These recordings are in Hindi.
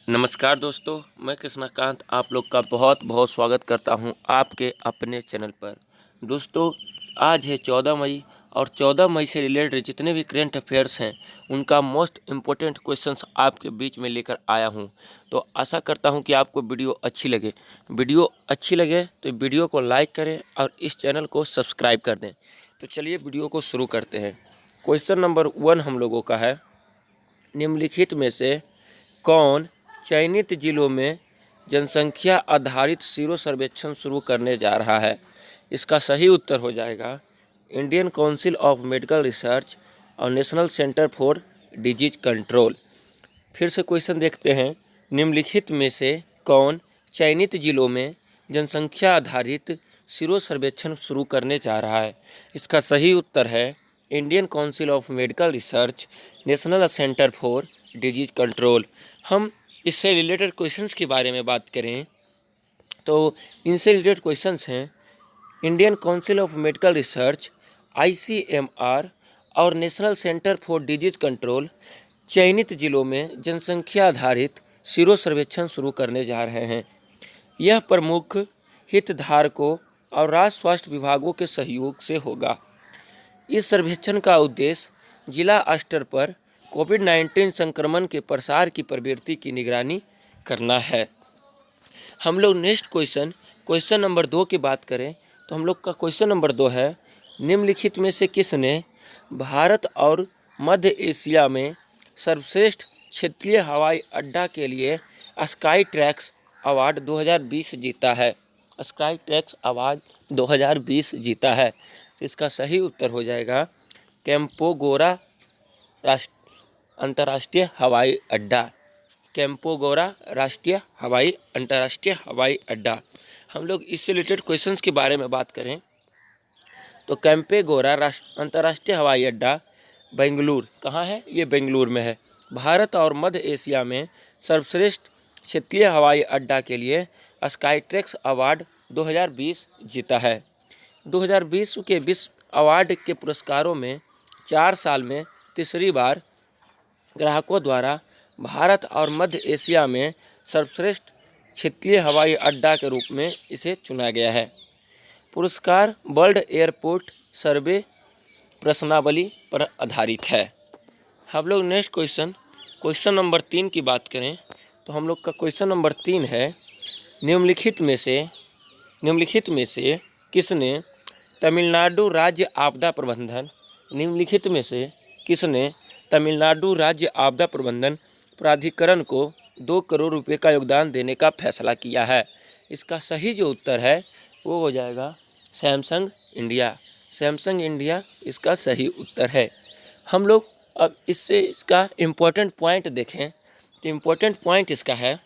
नमस्कार दोस्तों, मैं कृष्णकांत आप लोग का बहुत बहुत स्वागत करता हूं आपके अपने चैनल पर। दोस्तों, आज है 14 मई और 14 मई से रिलेटेड जितने भी करंट अफेयर्स हैं उनका मोस्ट इम्पोर्टेंट क्वेश्चंस आपके बीच में लेकर आया हूं। तो आशा करता हूं कि आपको वीडियो अच्छी लगे। वीडियो अच्छी लगे तो वीडियो को लाइक करें और इस चैनल को सब्सक्राइब कर दें। तो चलिए वीडियो को शुरू करते हैं। क्वेश्चन नंबर 1 हम लोगों का है, निम्नलिखित में से कौन चयनित जिलों में जनसंख्या आधारित सीरो सर्वेक्षण शुरू करने जा रहा है? इसका सही उत्तर हो जाएगा Indian Council of Medical Research और National Centre for Disease Control. फिर से क्वेश्चन देखते हैं, निम्नलिखित में से कौन चयनित जिलों में जनसंख्या आधारित सीरो सर्वेक्षण शुरू करने जा रहा है? इसका सही उत्तर है Indian Council of Medical research, national Centre for Disease control. हम इससे रिलेटेड क्वेश्चंस के बारे में बात करें तो इनसे रिलेटेड क्वेश्चंस हैं, Indian Council of Medical research ICMR और National Centre for Disease control चयनित जिलों में जनसंख्या आधारित सीरो सर्वेक्षण शुरू करने जा रहे हैं। यह प्रमुख हितधारकों और राज्य स्वास्थ्य विभागों के सहयोग से होगा। इस सर्वेक्षण का उद्देश्य जिला स्तर पर कोविड-19 संक्रमण के प्रसार की प्रवृत्ति की निगरानी करना है। हम लोग नेक्स्ट क्वेश्चन नंबर 2 की बात करें तो हम लोग का क्वेश्चन नंबर 2 है, निम्नलिखित में से किसने भारत और मध्य एशिया में सर्वश्रेष्ठ क्षेत्रीय हवाई अड्डा के लिए स्काई ट्रैक्स अवार्ड 2020 जीता है? स्काई ट्रैक्स अवार्ड 2020 जीता है। तो इसका सही उत्तर हो जाएगा कैंपोगोरा अंतर्राष्ट्रीय हवाई अड्डा। कैंपोगोरा अंतर्राष्ट्रीय हवाई अड्डा। हम लोग इससे रिलेटेड क्वेश्चंस के बारे में बात करें तो कैंपेगोरा अंतर्राष्ट्रीय हवाई अड्डा बेंगलुरु कहाँ है? ये बेंगलुरु में है। भारत और मध्य एशिया में सर्वश्रेष्ठ क्षेत्रीय हवाई अड्डा के लिए स्काई ट्रैक्स अवार्ड 2020 जीता है। 2020 के विश्व अवार्ड के पुरस्कारों में 4 साल में तीसरी बार ग्राहकों द्वारा भारत और मध्य एशिया में सर्वश्रेष्ठ क्षेत्रीय हवाई अड्डा के रूप में इसे चुना गया है। पुरस्कार वर्ल्ड एयरपोर्ट सर्वे प्रश्नावली पर आधारित है। हम लोग नेक्स्ट क्वेश्चन नंबर 3 की बात करें तो हम लोग का क्वेश्चन नंबर 3 है, निम्नलिखित में से किसने तमिलनाडु राज्य आपदा प्रबंधन प्राधिकरण को 2 करोड़ रुपए का योगदान देने का फैसला किया है? इसका सही जो उत्तर है वो हो जाएगा सैमसंग इंडिया इसका सही उत्तर है। हम लोग अब इसका इम्पोर्टेंट पॉइंट देखें तो इम्पोर्टेंट पॉइंट इसका है,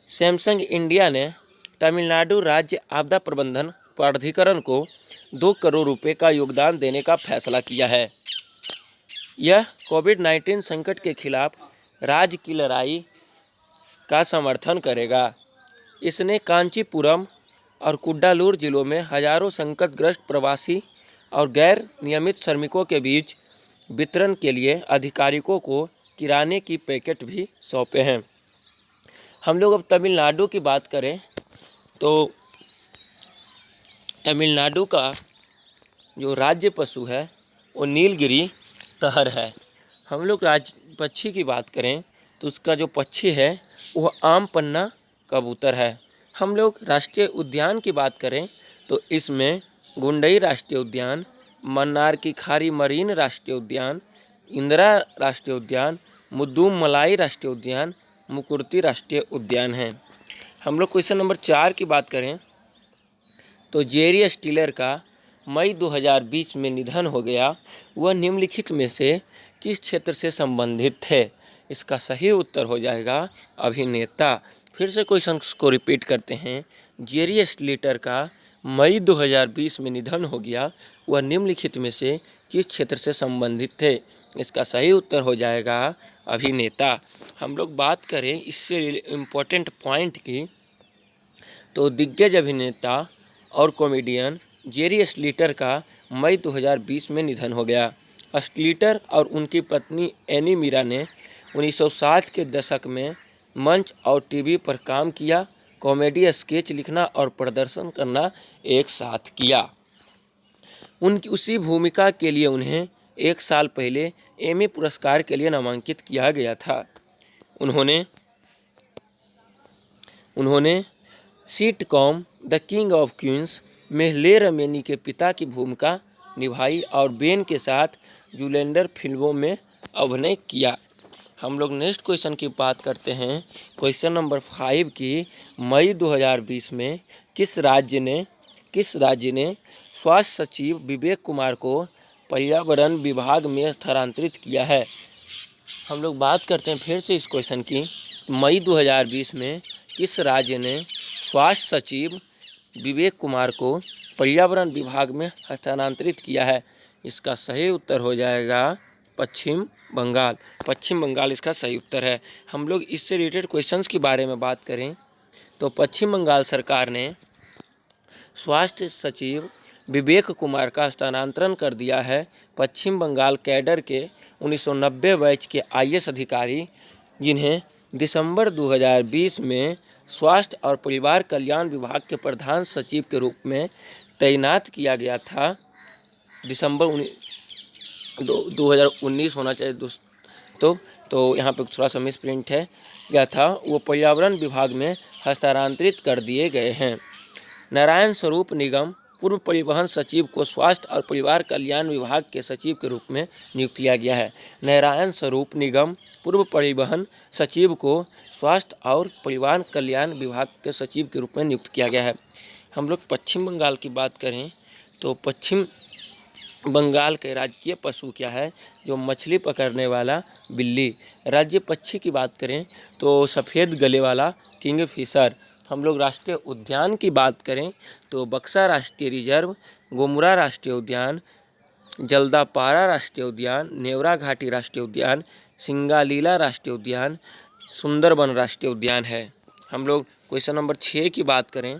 सैमसंग इंडिया ने तमिलनाडु राज्य आपदा प्रबंधन प्राधिकरण को 2 करोड़ रुपए का योगदान देने का फैसला किया है। यह कोविड-19 संकट के खिलाफ राज्य की लड़ाई का समर्थन करेगा। इसने कांचीपुरम और कुड्डालूर जिलों में हजारों संकटग्रस्त प्रवासी और गैर नियमित श्रमिकों के बीच वितरण के लिए अधिकारियों को किराने की पैकेट भी सौंपे हैं। हम लोग अब तमिलनाडु की बात करें तो तमिलनाडु का जो राज्य पशु है वो नीलगिरी तहर है। हम लोग पक्षी की बात करें तो उसका जो पक्षी है वह आम पन्ना कबूतर है। हम लोग राष्ट्रीय उद्यान की बात करें तो इसमें गुंडई राष्ट्रीय उद्यान, मन्नार की खारी मरीन राष्ट्रीय उद्यान, इंदिरा राष्ट्रीय उद्यान, मुद्दुमलाई राष्ट्रीय उद्यान, मुकुर्ती राष्ट्रीय उद्यान हैं। हम लोग क्वेश्चन नंबर 4 की बात करें तो जेरी स्टीलर का मई 2020 में निधन हो गया। वह निम्नलिखित में से किस क्षेत्र से संबंधित थे? इसका सही उत्तर हो जाएगा अभिनेता। फिर से क्वेश्चन को रिपीट करते हैं, जेरी स्टीलर का मई 2020 में निधन हो गया। वह निम्नलिखित में से किस क्षेत्र से संबंधित थे? इसका सही उत्तर हो जाएगा अभिनेता। हम लोग बात करें इससे इम्पोर्टेंट पॉइंट की तो दिग्गज अभिनेता और कॉमेडियन जेरी स्लीटर का मई 2020 में निधन हो गया। स्लीटर और उनकी पत्नी एनी मीरा ने 1960 के दशक में मंच और टीवी पर काम किया। कॉमेडी स्केच लिखना और प्रदर्शन करना एक साथ किया। उनकी उसी भूमिका के लिए उन्हें 1 साल पहले एमी पुरस्कार के लिए नामांकित किया गया था। उन्होंने sitcom the king of queens में ले रमेनी के पिता की भूमिका निभाई और बेन के साथ जूलेंडर फिल्मों में अभिनय किया। हम लोग नेक्स्ट क्वेश्चन की बात करते हैं। क्वेश्चन नंबर 5 की, मई 2020 में किस राज्य ने स्वास्थ्य सचिव विवेक कुमार को पर्यावरण विभाग में स्थानांतरित किया है? हम लोग बात करते हैं फिर से इस क्वेश्चन की। मई 2020 में किस राज्य ने स्वास्थ्य सचिव विवेक कुमार को पर्यावरण विभाग में हस्तांतरित किया है? इसका सही उत्तर हो जाएगा पश्चिम बंगाल। पश्चिम बंगाल इसका सही उत्तर है। हम लोग इससे रिलेटेड क्वेश्चंस के बारे में बात करें तो पश्चिम बंगाल सरकार ने स्वास्थ्य सचिव विवेक कुमार का स्थानांतरण कर दिया है। पश्चिम बंगाल कैडर के 1990 बैच के आईएएस अधिकारी जिन्हें दिसंबर 2020 में स्वास्थ्य और परिवार कल्याण विभाग के प्रधान सचिव के रूप में तैनात किया गया था। दिसंबर 2019 होना चाहिए दोस्तों, तो यहाँ पे थोड़ा सा मिसप्रिंट है गया था। वो पर्यावरण विभाग में हस्तांतरित कर दिए गए हैं। नारायण स्वरूप निगम पूर्व परिवहन सचिव को स्वास्थ्य और परिवार कल्याण विभाग के सचिव के रूप में नियुक्त किया गया है। नारायण स्वरूप निगम पूर्व परिवहन सचिव को स्वास्थ्य और परिवार कल्याण विभाग के सचिव के रूप में नियुक्त किया गया है। हम लोग पश्चिम बंगाल की बात करें तो पश्चिम बंगाल के राजकीय पशु क्या है? जो मछली पकड़ने वाला बिल्ली। राज्य पक्षी की बात करें तो सफ़ेद गले वाला किंगफिशर। हम लोग राष्ट्रीय उद्यान की बात करें तो बक्सा राष्ट्रीय रिजर्व, गोमुरा राष्ट्रीय उद्यान, जल्दापारा राष्ट्रीय उद्यान, नेवरा घाटी राष्ट्रीय उद्यान, सिंगालीला राष्ट्रीय उद्यान, सुंदरबन राष्ट्रीय उद्यान है। हम लोग क्वेश्चन नंबर 6 की बात करें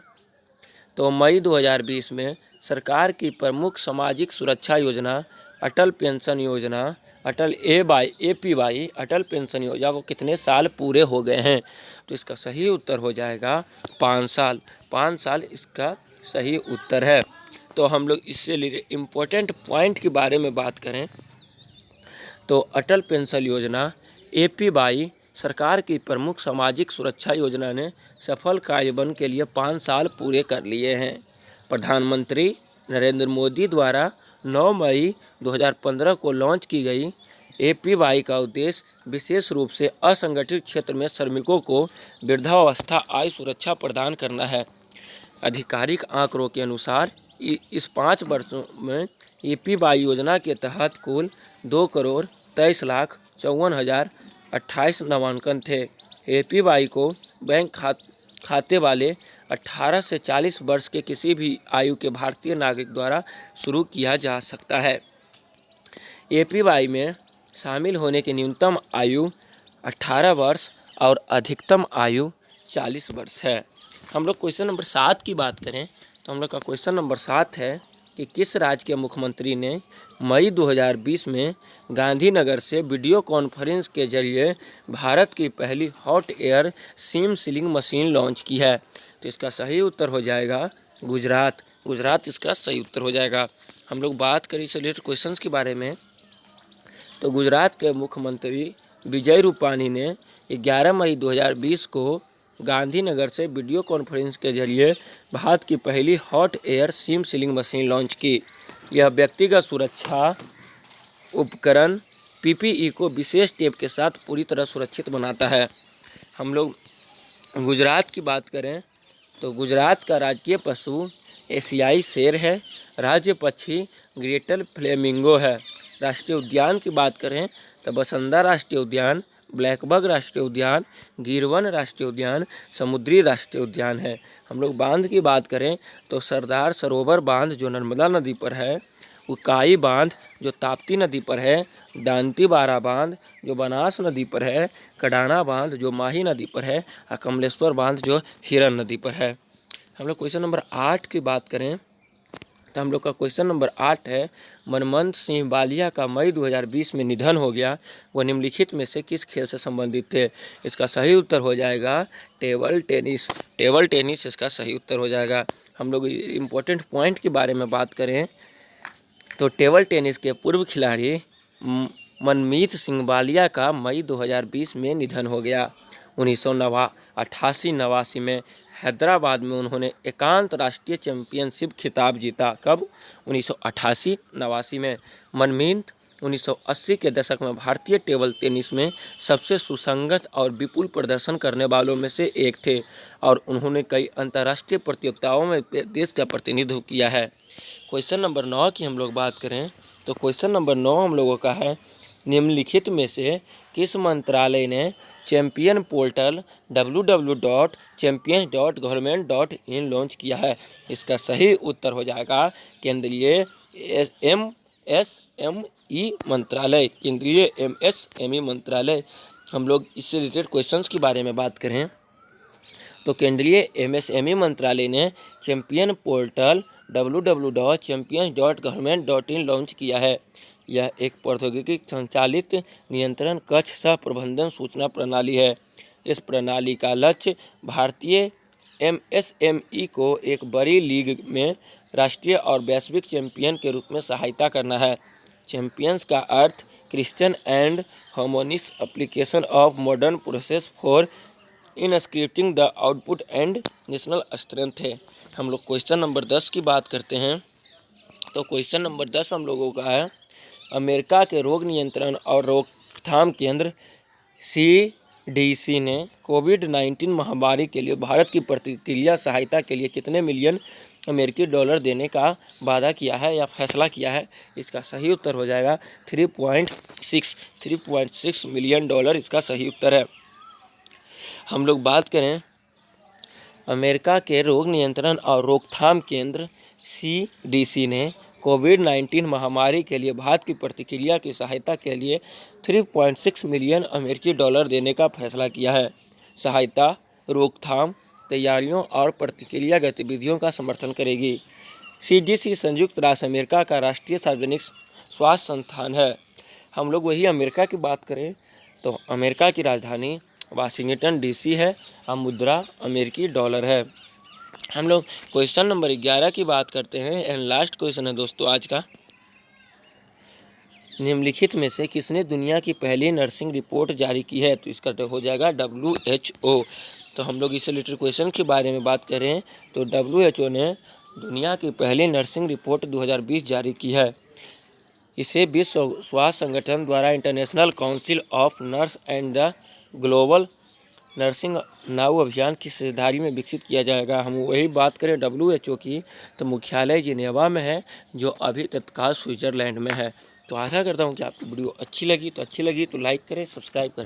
तो मई 2020 में सरकार की प्रमुख सामाजिक सुरक्षा योजना अटल पेंशन योजना अटल APY अटल पेंशन योजना को कितने साल पूरे हो गए हैं? तो इसका सही उत्तर हो जाएगा 5 साल। 5 साल इसका सही उत्तर है। तो हम लोग इससे रिलेटेड इम्पोर्टेंट पॉइंट के बारे में बात करें तो अटल पेंशन योजना APY सरकार की प्रमुख सामाजिक सुरक्षा योजना ने सफल कार्यान्वयन के लिए 5 साल पूरे कर लिए हैं। प्रधानमंत्री नरेंद्र मोदी द्वारा 9 मई 2015 को लॉन्च की गई APY का उद्देश्य विशेष रूप से असंगठित क्षेत्र में श्रमिकों को वृद्धावस्था आय सुरक्षा प्रदान करना है। आधिकारिक आंकड़ों के अनुसार इस 5 वर्षों में APY योजना के तहत कुल 2,23,54,028 नामांकन थे। APY को बैंक खाते वाले 18 से 40 वर्ष के किसी भी आयु के भारतीय नागरिक द्वारा शुरू किया जा सकता है। APY में शामिल होने की न्यूनतम आयु 18 वर्ष और अधिकतम आयु 40 वर्ष है। हम लोग क्वेश्चन नंबर 7 की बात करें तो हम लोग का क्वेश्चन नंबर 7 है कि किस राज्य के मुख्यमंत्री ने मई 2020 में गांधीनगर से वीडियो कॉन्फ्रेंस के जरिए भारत की पहली हॉट एयर सीम सीलिंग मशीन लॉन्च की है? तो इसका सही उत्तर हो जाएगा गुजरात। गुजरात इसका सही उत्तर हो जाएगा। हम लोग बात करें इससे रिलेटेड क्वेश्चंस के बारे में तो गुजरात के मुख्यमंत्री विजय रूपानी ने 11 मई 2020 को गांधीनगर से वीडियो कॉन्फ्रेंस के जरिए भारत की पहली हॉट एयर सीम सीलिंग मशीन लॉन्च की। यह व्यक्तिगत सुरक्षा उपकरण PPE को विशेष टेप के साथ पूरी तरह सुरक्षित बनाता है। हम लोग गुजरात की बात करें तो गुजरात का राजकीय पशु एशियाई शेर है। राज्य पक्षी ग्रेटर फ्लेमिंगो है। राष्ट्रीय उद्यान की बात करें तो बसंदा राष्ट्रीय उद्यान, ब्लैकबक राष्ट्रीय उद्यान, गिरवन राष्ट्रीय उद्यान, समुद्री राष्ट्रीय उद्यान है। हम लोग बांध की बात करें तो सरदार सरोवर बांध जो नर्मदा नदी पर है, उकाई बांध जो ताप्ती नदी पर है, दांतीवारा बांध जो बनास नदी पर है, कडाना बांध जो माही नदी पर है और कमलेश्वर बांध जो हिरन नदी पर है। हम लोग क्वेश्चन नंबर 8 की बात करें तो हम लोग का क्वेश्चन नंबर 8 है, मनमोहन सिंह बालिया का मई 2020 में निधन हो गया, वो निम्नलिखित में से किस खेल से संबंधित थे? इसका सही उत्तर हो जाएगा टेबल टेनिस। टेबल टेनिस इसका सही उत्तर हो जाएगा। हम लोग इम्पोर्टेंट पॉइंट के बारे में बात करें तो टेबल टेनिस के पूर्व खिलाड़ी मनमीत सिंह बालिया का मई 2020 में निधन हो गया। 1988-89 में हैदराबाद में उन्होंने एकांत राष्ट्रीय चैंपियनशिप खिताब जीता। कब? 1988-89 में। मनमीत 1980 के दशक में भारतीय टेबल टेनिस में सबसे सुसंगत और विपुल प्रदर्शन करने वालों में से एक थे और उन्होंने कई अंतर्राष्ट्रीय प्रतियोगिताओं में देश का प्रतिनिधित्व किया है। क्वेश्चन नंबर 9 की हम लोग बात करें तो क्वेश्चन नंबर 9 हम लोगों का है, निम्नलिखित में से किस मंत्रालय ने चैंपियन पोर्टल www.champions.government.in लॉन्च किया है? इसका सही उत्तर हो जाएगा केंद्रीय MSME मंत्रालय। केंद्रीय MSME मंत्रालय। हम लोग इससे रिलेटेड क्वेश्चंस के बारे में बात करें तो केंद्रीय MSME मंत्रालय ने चैंपियन पोर्टल www.champions.government.in लॉन्च किया है। यह एक प्रौद्योगिकी संचालित नियंत्रण कक्ष सह प्रबंधन सूचना प्रणाली है। इस प्रणाली का लक्ष्य भारतीय MSME को एक बड़ी लीग में राष्ट्रीय और वैश्विक चैंपियन के रूप में सहायता करना है। चैंपियंस का अर्थ creation and harmonious application of modern process for increasing the output and national strength है। हम लोग क्वेश्चन नंबर 10 की बात करते हैं तो क्वेश्चन नंबर 10 हम लोगों का है, अमेरिका के रोग नियंत्रण और रोकथाम केंद्र CDC ने कोविड-19 महामारी के लिए भारत की प्रतिक्रिया सहायता के लिए कितने मिलियन अमेरिकी डॉलर देने का वादा किया है या फैसला किया है? इसका सही उत्तर हो जाएगा 3.6 मिलियन डॉलर इसका सही उत्तर है। हम लोग बात करें अमेरिका के रोग नियंत्रण और रोकथाम केंद्र CDC ने कोविड-19 महामारी के लिए भारत की प्रतिक्रिया की सहायता के लिए 3.6 मिलियन अमेरिकी डॉलर देने का फैसला किया है। सहायता रोकथाम तैयारियों और प्रतिक्रिया गतिविधियों का समर्थन करेगी। CDC संयुक्त राष्ट्र अमेरिका का राष्ट्रीय सार्वजनिक स्वास्थ्य संस्थान है। हम लोग वही अमेरिका की बात करें तो अमेरिका की राजधानी वाशिंगटन DC है और मुद्रा अमेरिकी डॉलर है। हम लोग क्वेश्चन नंबर 11 की बात करते हैं एंड लास्ट क्वेश्चन है दोस्तों आज का, निम्नलिखित में से किसने दुनिया की पहली नर्सिंग रिपोर्ट जारी की है? तो इसका हो जाएगा WHO। तो हम लोग इससे रिलेटेड क्वेश्चन के बारे में बात करें तो WHO ने दुनिया की पहली नर्सिंग रिपोर्ट 2020 जारी की है। इसे विश्व स्वास्थ्य संगठन द्वारा international council of nurse and the global nursing now अभियान की साझेदारी में विकसित किया जाएगा। हम वही बात करें WHO की तो मुख्यालय जिनेवा में है जो अभी तत्काल स्विट्ज़रलैंड में है। तो आशा करता हूँ कि आपको वीडियो अच्छी लगी तो लाइक करें, सब्सक्राइब करें।